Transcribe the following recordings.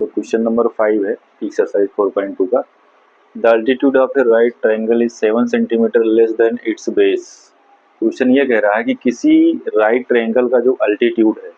तो question number 5 है exercise 4.2 का। The altitude of A right triangle is 7 centimetre less than it's base. Question ये कह रहा है कि किसी राइट ट्रायंगल का जो अल्टीट्यूड है,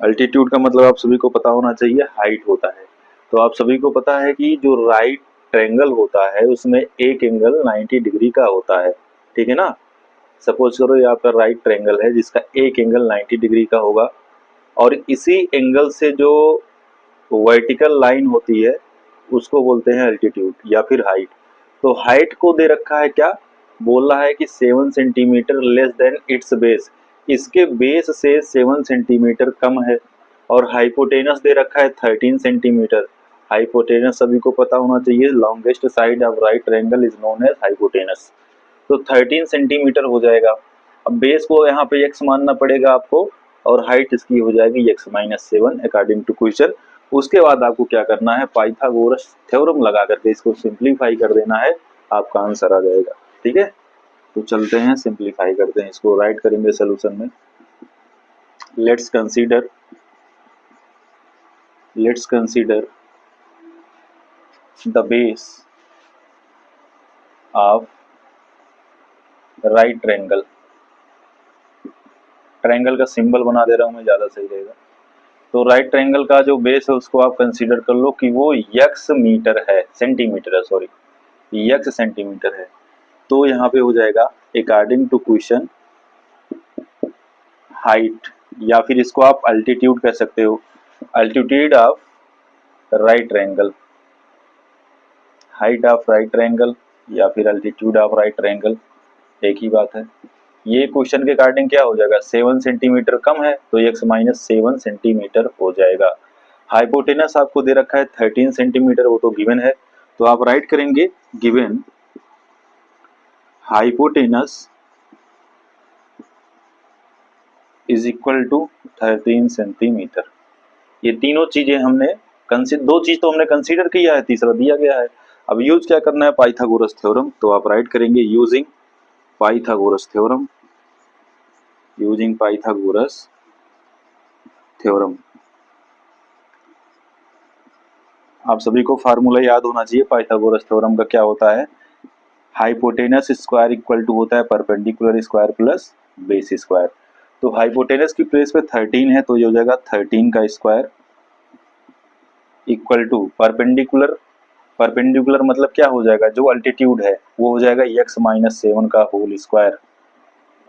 अल्टीट्यूड का मतलब आप सभी को पता होना चाहिए हाइट होता है। तो आप सभी को पता है कि जो राइट ट्रायंगल होता है उसमें एक एंगल 90 डिग्री का होता है, ठीक है ना। सपोज करो ये आपका राइट ट्रायंगल है जिसका एक एंगल 90 डिग्री का होगा और इसी एंगल से जो वर्टिकल लाइन होती है उसको बोलते हैं अल्टीट्यूड या फिर हाइट। तो हाइट को दे रखा है, क्या बोल रहा है कि 7 centimetre less than it's base, इसके बेस से 7 सेंटीमीटर कम है। और हाइपोटेनस दे रखा है 13 सेंटीमीटर। हाइपोटेनस सभी को पता होना चाहिए, longest side of right triangle is known as hypotenuse. तो 13 सेंटीमीटर हो जाएगा। अब बेस को यहाँ पे x मानना पड़ेगा आपको और हाइट इसकी हो जाएगी x-7 अकॉर्डिंग टू क्वेश्चन। उसके बाद आपको क्या करना है, पाइथागोरस थ्योरम लगा करके इसको सिंप्लीफाई कर देना है, आपका आंसर आ जाएगा। ठीक है, तो चलते हैं सिंप्लीफाई करते हैं, इसको राइट करेंगे सोल्यूशन में। Let's consider the base of right triangle. Triangle का सिंबल बना दे रहा हूं मैं, ज्यादा सही रहेगा। तो राइट ट्रायंगल का जो बेस है उसको आप कंसीडर कर लो कि वो x मीटर है, सेंटीमीटर है, सॉरी x सेंटीमीटर है। तो यहाँ पे हो जाएगा अकॉर्डिंग टू क्वेश्चन हाइट, या फिर इसको आप अल्टीट्यूड कह सकते हो, altitude of right triangle, height of right triangle या फिर अल्टीट्यूड ऑफ राइट ट्रायंगल, एक ही बात है। ये क्वेश्चन के अकॉर्डिंग क्या हो जाएगा, 7 सेंटीमीटर कम है तो x-7 सेंटीमीटर हो जाएगा। हाइपोटेनस आपको दे रखा है 13 सेंटीमीटर, वो तो गिवन है, तो आप राइट करेंगे given hypotenuse is equal to 13 centimetre. ये तीनों चीजें हमने दो चीज तो हमने कंसीडर किया है, तीसरा दिया गया है। अब यूज क्या करना है, पाइथागोरस थ्योरम। तो आप राइट करेंगे using Pythagoras theorem, using Pythagoras theorem. आप सभी को फार्मूला याद होना चाहिए पाइथागोरस थ्योरम का, क्या होता है, हाइपोटेनस स्क्वायर इक्वल टू होता है perpendicular square plus base square. तो हाइपोटेनस की प्लेस पे 13 है तो ये हो जाएगा 13 का square equal to perpendicular, perpendicular मतलब क्या हो जाएगा, जो अल्टीट्यूड है वो हो जाएगा x-7 का होल स्क्वायर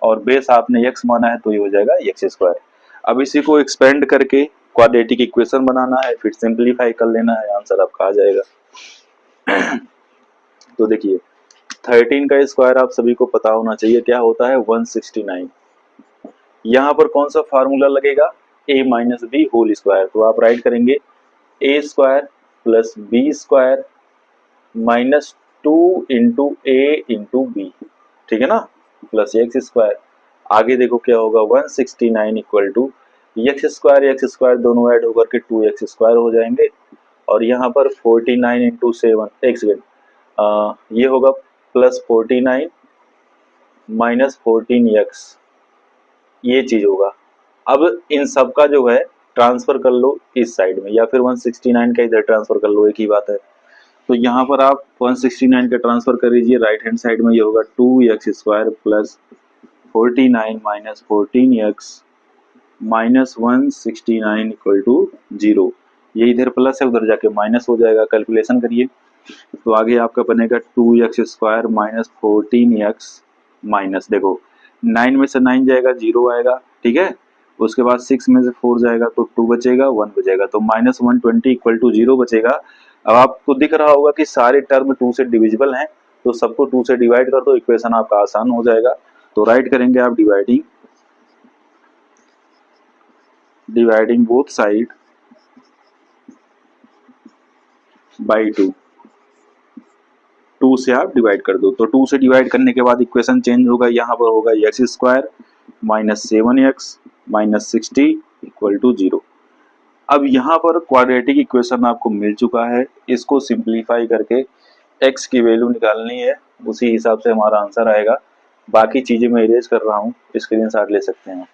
और बेस आपने x माना है तो ये हो जाएगा x स्क्वायर। अब इसी को एक्सपेंड करके क्वाड्रेटिक इक्वेशन बनाना है, फिर सिंप्लीफाई कर लेना है, आंसर आपका आ जाएगा। तो देखिए 13 का स्क्वायर आप सभी को पता होना चाहिए क्या होता है, 169। यहाँ पर कौन सा फार्मूला लगेगा, a minus b whole square. तो आप राइट करेंगे a square plus b square minus 2 into a into b, ठीक है ना, प्लस एक्स स्क्वायर। आगे देखो क्या होगा, 169 इक्वल टू एक्स स्क्वायर दोनों ऐड होकर के 2x स्क्वायर हो जाएंगे और यहाँ पर 49 इंटू 7, एक सेकेंड, ये होगा प्लस 49 माइनस 14x, ये चीज होगा। अब इन सब का जो है ट्रांसफर कर लो इस साइड में या फिर 169 का इधर ट्रांसफर कर लो, एक ही बात है। तो यहाँ पर आप 169 का ट्रांसफर कर लीजिए राइट हैंड साइड में, ये होगा 2x square plus 49 minus 14x minus 169 equal to 0। ये इधर प्लस है उधर जाके माइनस हो जाएगा, कैलकुलेशन करिए। तो आगे आपका बनेगा 2x square minus 14x minus, देखो 9 में से 9 जाएगा 0 आएगा, ठीक है। उसके बाद 6 में से 4 जाएगा तो 2 बचेगा, 1 बचेगा, तो माइनस 120 इक्वल टू 0 बचेगा। अब आपको दिख रहा होगा कि सारे टर्म 2 से डिविजिबल हैं, तो सबको 2 से डिवाइड कर दो, इक्वेशन आपका आसान हो जाएगा। तो राइट करेंगे आप डिवाइडिंग बोथ साइड बाई 2 से आप डिवाइड कर दो। तो 2 से डिवाइड करने के बाद इक्वेशन चेंज होगा, यहाँ पर होगा x square minus 7x minus 60 equal to 0। अब यहाँ पर क्वाड्रेटिक इक्वेशन आपको मिल चुका है, इसको सिंप्लीफाई करके x की वैल्यू निकालनी है, उसी हिसाब से हमारा आंसर आएगा। बाकी चीजें मैं इरेज कर रहा हूँ, स्क्रीनशॉट ले सकते हैं।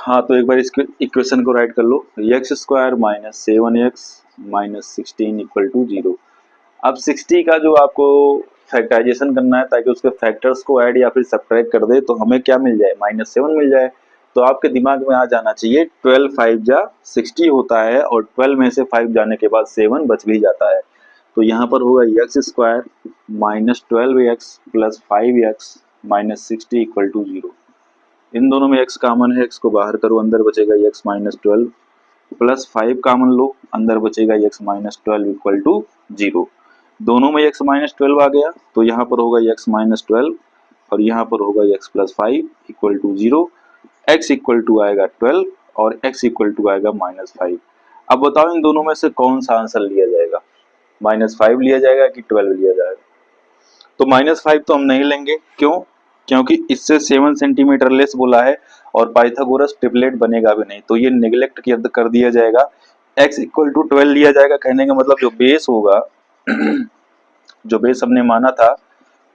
हाँ, तो एक बार इसके इक्वेशन को राइट कर लो, x square minus 7x minus 16 equal to 0। अब 60 का जो आपको फैक्टराइजेशन करना है ताकि उसके फैक्टर्स को ऐड या फिर सब्ट्रैक्ट कर दे, तो हमें क्या मिल जाए, -7 मिल जाए। तो आपके दिमाग में आ जाना चाहिए 12 5 जा 60 होता है, और 12 में से 5 जाने के बाद 7 बच भी जाता है। तो यहाँ पर होगा x square minus 12x plus 5x minus 60 equal to 0। इन दोनों में x कॉमन है, x को बाहर करो, अंदर बचेगा x माइनस 12 प्लस 5 कॉमन लो, अंदर बचेगा x माइनस 12 इक्वल टू 0। दोनों में x माइनस 12 आ गया, तो यहाँ पर होगा x माइनस 12 और यहाँ पर होगा x plus 5 equal to 0। x equal to आएगा 12 और x इक्वल टू आएगा -5। अब बताओ इन दोनों में से कौन सा आंसर लिया जाएगा, -5 लिया जाएगा कि 12 लिया जाएगा? तो -5 तो हम नहीं लेंगे, क्यों? क्योंकि इससे 7 सेंटीमीटर लेस बोला है और पाइथागोरस ट्रिपलेट बनेगा भी नहीं, तो ये नेग्लेक्ट कर दिया जाएगा। x इक्वल टू 12 लिया जाएगा, कहने का मतलब जो बेस होगा जो बेस हमने माना था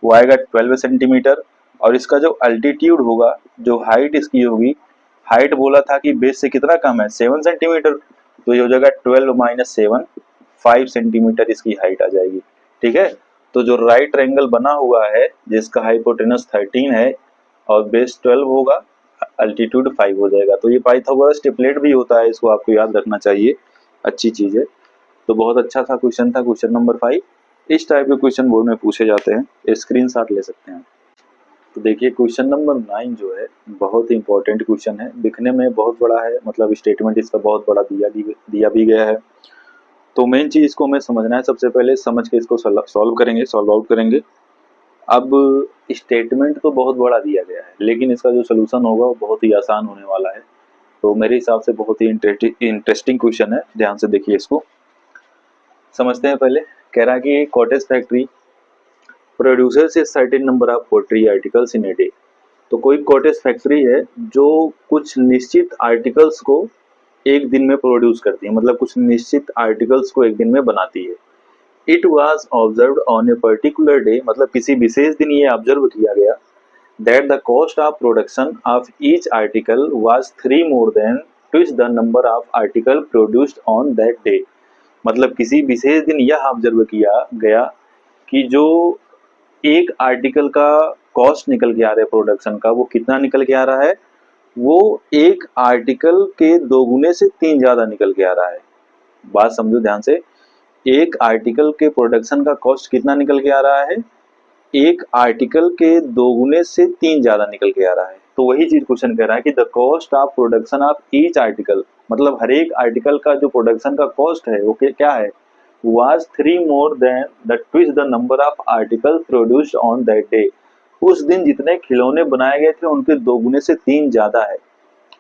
वो आएगा 12 सेंटीमीटर, और इसका जो अल्टीट्यूड होगा, जो हाइट इसकी होगी, हाइट बोला था कि बेस से कितना कम है, 7 सेंटीमीटर, तो ये हो जाएगा 12 माइनस 7, 5 सेंटीमीटर इसकी हाइट आ जाएगी। ठीक है, तो जो राइट ट्रायंगल बना हुआ है जिसका हाइपोटेनस 13 है और बेस 12 होगा, अल्टीट्यूड 5 हो जाएगा। तो ये पाइथागोरस ट्रिपलेट भी होता है, इसको आपको याद रखना चाहिए, अच्छी चीज है। तो बहुत अच्छा सा क्वेश्चन था, क्वेश्चन नंबर 5। इस टाइप के क्वेश्चन बोर्ड में पूछे जाते हैं, स्क्रीनशॉट ले सकते हैं। तो देखिए क्वेश्चन नंबर 9 जो है बहुत ही इंपॉर्टेंट क्वेश्चन है, दिखने में बहुत बड़ा है, मतलब स्टेटमेंट इसका बहुत बड़ा दिया भी गया है। तो मेन चीज इसको हमें समझना है, सबसे पहले समझ के इसको सॉल्व आउट करेंगे। अब स्टेटमेंट तो बहुत बड़ा दिया गया है, लेकिन इसका जो सोल्यूशन होगा वो बहुत ही आसान होने वाला है। तो मेरे हिसाब से बहुत ही इंटरेस्टिंग क्वेश्चन है, ध्यान से देखिए इसको। समझते हैं पहले। कह रहा है कि cottage factory producers a certain number of poultry articles in a day. तो कोई कॉटेज फैक्ट्री है जो कुछ निश्चित आर्टिकल्स को एक दिन में प्रोड्यूस करती है, मतलब कुछ निश्चित आर्टिकल्स को एक दिन में बनाती है। It was observe on a particular day, मतलब किसी विशेष दिन ये ऑब्जर्व किया गया, that the cost of production of each article was 3 more than twice the number of article produced on that day. मतलब किसी विशेष दिन यह ऑब्जर्व किया गया कि जो एक आर्टिकल का कॉस्ट निकल के आ रहा है प्रोडक्शन का, वो कितना निकल के आ रहा है, वो एक आर्टिकल के 2 गुने से 3 ज्यादा निकल के आ रहा है। बात समझो ध्यान से, एक आर्टिकल के प्रोडक्शन का कॉस्ट कितना निकल के आ रहा है, एक आर्टिकल के 2 गुने से 3 ज्यादा निकल के आ रहा है। तो वही चीज क्वेश्चन कह रहा है कि the cost of production of each article, मतलब हर एक आर्टिकल का जो प्रोडक्शन का कॉस्ट है वो क्या है, was 3 more than the twice the number of articles produced on that day। उस दिन जितने खिलौने बनाए गए थे उनके 2 गुने से 3 ज्यादा है।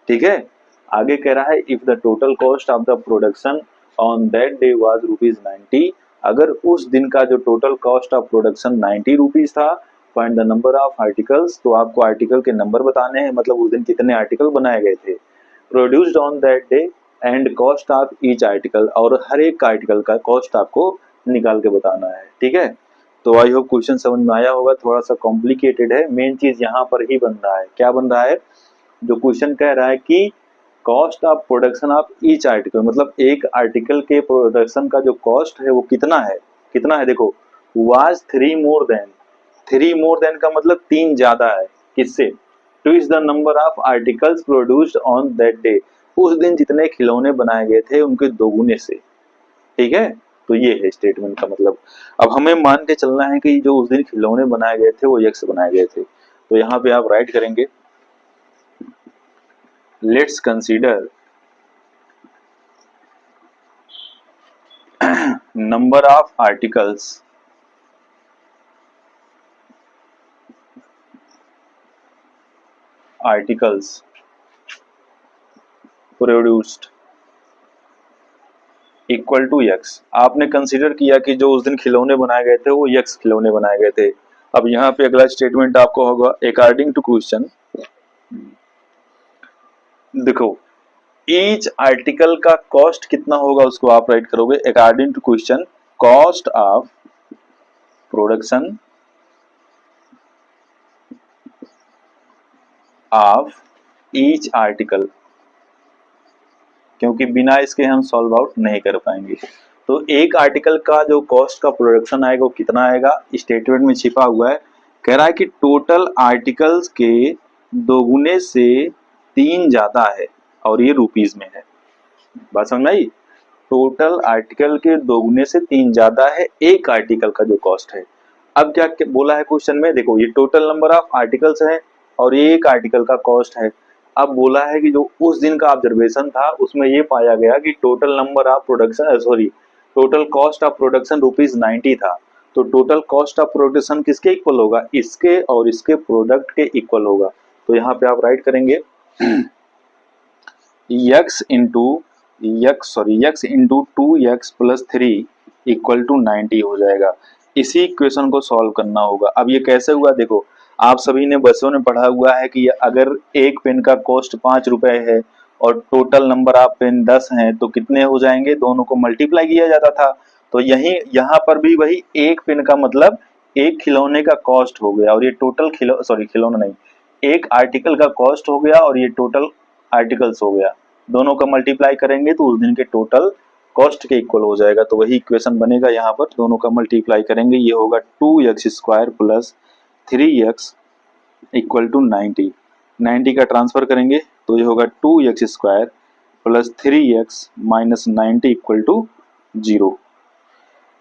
ठीक है, आगे कह रहा है if the total cost of the production on that day was ₹90, अगर उस दिन का जो total cost of production 90 rupees था, find the number of articles, तो आपको आर्टिकल के नंबर बताने हैं, मतलब उस दिन कितने आर्टिकल बनाए गए थे, produced on that day and cost of each article, और हर एक आर्टिकल का कॉस्ट आपको निकाल के बताना है। ठीक है, तो आई होप क्वेश्चन समझ में आया होगा, थोड़ा सा कॉम्प्लिकेटेड है, मेन चीज यहाँ पर ही बन रहा है, क्या बन रहा है, जो क्वेश्चन कह रहा है कि cost of production of each article, मतलब एक आर्टिकल के प्रोडक्शन का जो कॉस्ट है वो कितना है, कितना है देखो, was 3 more than, 3 more than का मतलब 3 ज्यादा है, किससे, two is the number of articles produced on that day, उस दिन जितने खिलौने बनाए गए थे उनके 2 गुने से। ठीक है, तो ये है स्टेटमेंट का मतलब। अब हमें मान के चलना है कि जो उस दिन खिलौने बनाए गए थे वो एक्स बनाए गए थे, तो यहाँ पे आप राइट करेंगे, let's consider number of articles produced equal to x. आपने कंसीडर किया कि जो उस दिन खिलौने बनाए गए थे वो एक्स खिलौने बनाए गए थे। अब यहाँ पे अगला स्टेटमेंट आपको होगा अकॉर्डिंग टू क्वेश्चन, देखो ईच आर्टिकल का कॉस्ट कितना होगा उसको आप राइट करोगे according to question, cost of production of each article, क्योंकि बिना इसके हम सॉल्व आउट नहीं कर पाएंगे। तो एक आर्टिकल का जो कॉस्ट का प्रोडक्शन आएगा वो कितना आएगा, स्टेटमेंट में छिपा हुआ है। कह रहा है कि टोटल आर्टिकल्स के दोगुने से 3 ज्यादा है और ये रुपीज में है। बात समझ आई? टोटल आर्टिकल के दोगुने से 3 ज्यादा है एक आर्टिकल का जो कॉस्ट है। अब क्या बोला है क्वेश्चन में, देखो ये टोटल नंबर ऑफ आर्टिकल्स है और ये एक आर्टिकल का कॉस्ट है। अब बोला है कि जो उस दिन का ऑब्जर्वेशन था उसमें ये पाया गया कि total number of production total cost of production ₹90 था। तो टोटल कॉस्ट ऑफ प्रोडक्शन किसके इक्वल होगा, इसके और इसके प्रोडक्ट के इक्वल होगा। तो यहाँ पे आप राइट करेंगे x into 2x plus 3 equal to 90 हो जाएगा। इसी इक्वेशन को सॉल्व करना होगा। अब ये कैसे हुआ, देखो आप सभी ने बच्चों ने पढ़ा हुआ है कि अगर एक पेन का कॉस्ट 5 रुपए है और टोटल नंबर ऑफ पेन 10 हैं तो कितने हो जाएंगे, दोनों को मल्टीप्लाई किया जाता था। तो यहाँ पर भी वही एक पेन का मतलब एक खिलौने का कॉस्ट हो गया और ये टोटल खिलौना नहीं, एक आर्टिकल का कॉस्ट हो गया और ये टोटल आर्टिकल्स हो गया। दोनों का मल्टीप्लाई करेंगे तो उस दिन के टोटल कॉस्ट के इक्वल हो जाएगा। तो वही इक्वेशन बनेगा, यहाँ पर दोनों का मल्टीप्लाई करेंगे, ये होगा 2x² plus 3x equal to 90 का ट्रांसफर करेंगे तो ये होगा 2x² plus 3x minus 90 equal to 0।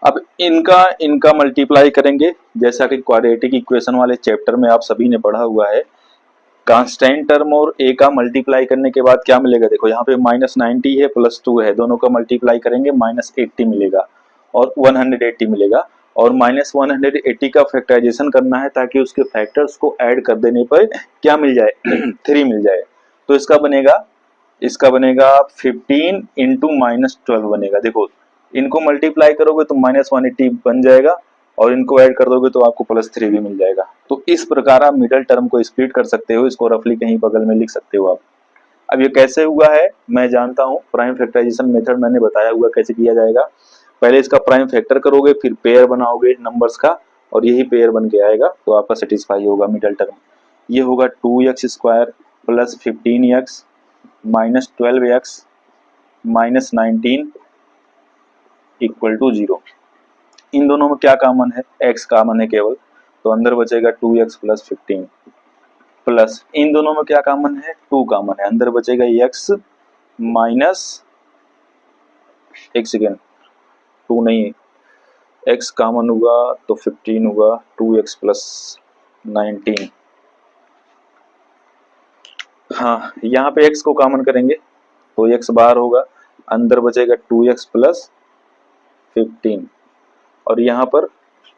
अब इनका मल्टीप्लाई करेंगे, जैसा कि क्वाड्रेटिक इक्वेशन वाले चैप्टर में आप सभी ने पढ़ा हुआ है। कांस्टेंट टर्म और ए का मल्टीप्लाई करने के बाद क्या मिलेगा, देखो यहाँ पे -90 है प्लस 2 है, दोनों का मल्टीप्लाई करेंगे -80 मिलेगा और 180 मिलेगा। और -180 का फैक्टराइजेशन करना है ताकि उसके फैक्टर्स को ऐड कर देने पर क्या मिल जाए 3 मिल जाए। तो इसका बनेगा 15 इंटू -12 बनेगा। देखो इनको मल्टीप्लाई करोगे तो -180 बन जाएगा और इनको ऐड कर दोगे तो आपको +3 भी मिल जाएगा। तो इस प्रकार आप मिडल टर्म को स्प्लिट कर सकते हो, इसको रफली कहीं बगल में लिख सकते हो आप। अब ये कैसे हुआ है मैं जानता हूँ, प्राइम फैक्टराइजेशन मेथड मैंने बताया हुआ कैसे किया जाएगा। पहले इसका प्राइम फैक्टर करोगे, फिर पेयर बनाओगे नंबर्स का और यही पेयर बन के आएगा तो आपका सेटिस्फाई होगा मिडल टर्म। ये होगा 2x² plus 15x minus 12x minus 19 equal to 0। इन दोनों में क्या कॉमन है, x कॉमन है केवल, तो अंदर बचेगा 2x प्लस 15 प्लस इन दोनों में क्या कॉमन है, 2 कॉमन है, अंदर बचेगा x माइनस 2 नहीं, x कॉमन हुआ तो 15 हुआ, 2x प्लस 19। हाँ यहाँ पे x को कॉमन करेंगे तो x बाहर होगा, अंदर बचेगा 2x प्लस 15 और यहाँ पर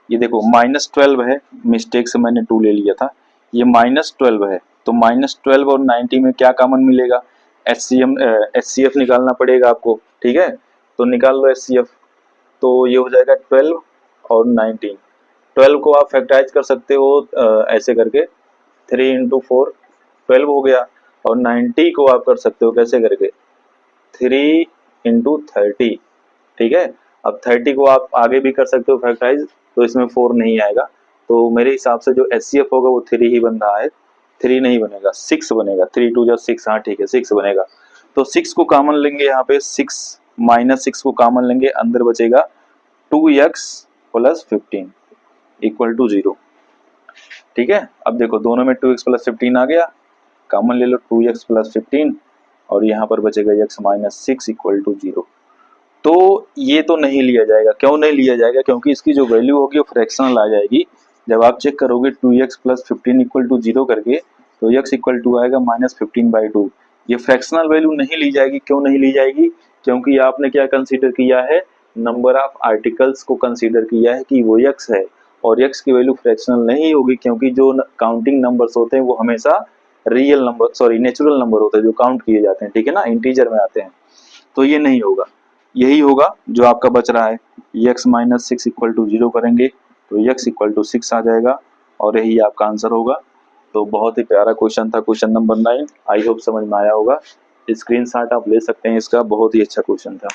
ये देखो -12 है, मिस्टेक से मैंने 2 ले लिया था, ये -12 है तो -12 और 90 में क्या कॉमन मिलेगा, HCF निकालना पड़ेगा आपको, ठीक है तो निकाल लो HCF। तो ये हो जाएगा 12 और 19। 12 को आप फैक्टराइज कर सकते हो ऐसे करके 3 इंटू 4 12 हो गया और 90 को आप कर सकते हो कैसे करके 3 इंटू 30, ठीक है। अब 30 को आप आगे भी कर सकते हो फैक्टराइज, तो इसमें 4 नहीं आएगा, तो मेरे हिसाब से जो HCF होगा वो 3 ही बन रहा है, 3 नहीं बनेगा 6 बनेगा, 3 2 6, हाँ ठीक है 6 बनेगा। तो 6 को कॉमन लेंगे, यहाँ पे 6 -6 को कॉमन लेंगे, अंदर बचेगा 2x प्लस 15 इक्वल टू 0, ठीक है। अब देखो दोनों में 2x प्लस 15 आ गया, कॉमन ले लो 2x प्लस 15 और यहाँ पर बचेगा x माइनस 6 इक्वल टू 0। तो ये तो नहीं लिया जाएगा, क्यों नहीं लिया जाएगा, क्योंकि इसकी जो वैल्यू होगी वो फ्रैक्शनल आ जाएगी। जब आप चेक करोगे 2x प्लस 15 इक्वल टू 0 करके तो x इक्वल टू आएगा -15/2। ये फ्रैक्शनल वैल्यू नहीं ली जाएगी, क्यों नहीं ली जाएगी, क्योंकि आपने क्या कंसीडर किया है, नंबर ऑफ आर्टिकल्स को कंसीडर किया है कि वो x है और x की वैल्यू फ्रैक्शनल नहीं होगी, क्योंकि जो काउंटिंग नंबर्स होते हैं वो हमेशा रियल नंबर नेचुरल नंबर होते हैं जो काउंट किए जाते हैं, ठीक है ना, इंटीजर में आते हैं। तो ये नहीं होगा, यही होगा जो आपका बच रहा है, x माइनस 6 इक्वल टू 0 करेंगे तो x इक्वल टू 6 आ जाएगा और यही आपका आंसर होगा। तो बहुत ही प्यारा क्वेश्चन था, क्वेश्चन नंबर 9। आई होप समझ में आया होगा, स्क्रीनशॉट आप ले सकते हैं इसका, बहुत ही अच्छा क्वेश्चन था।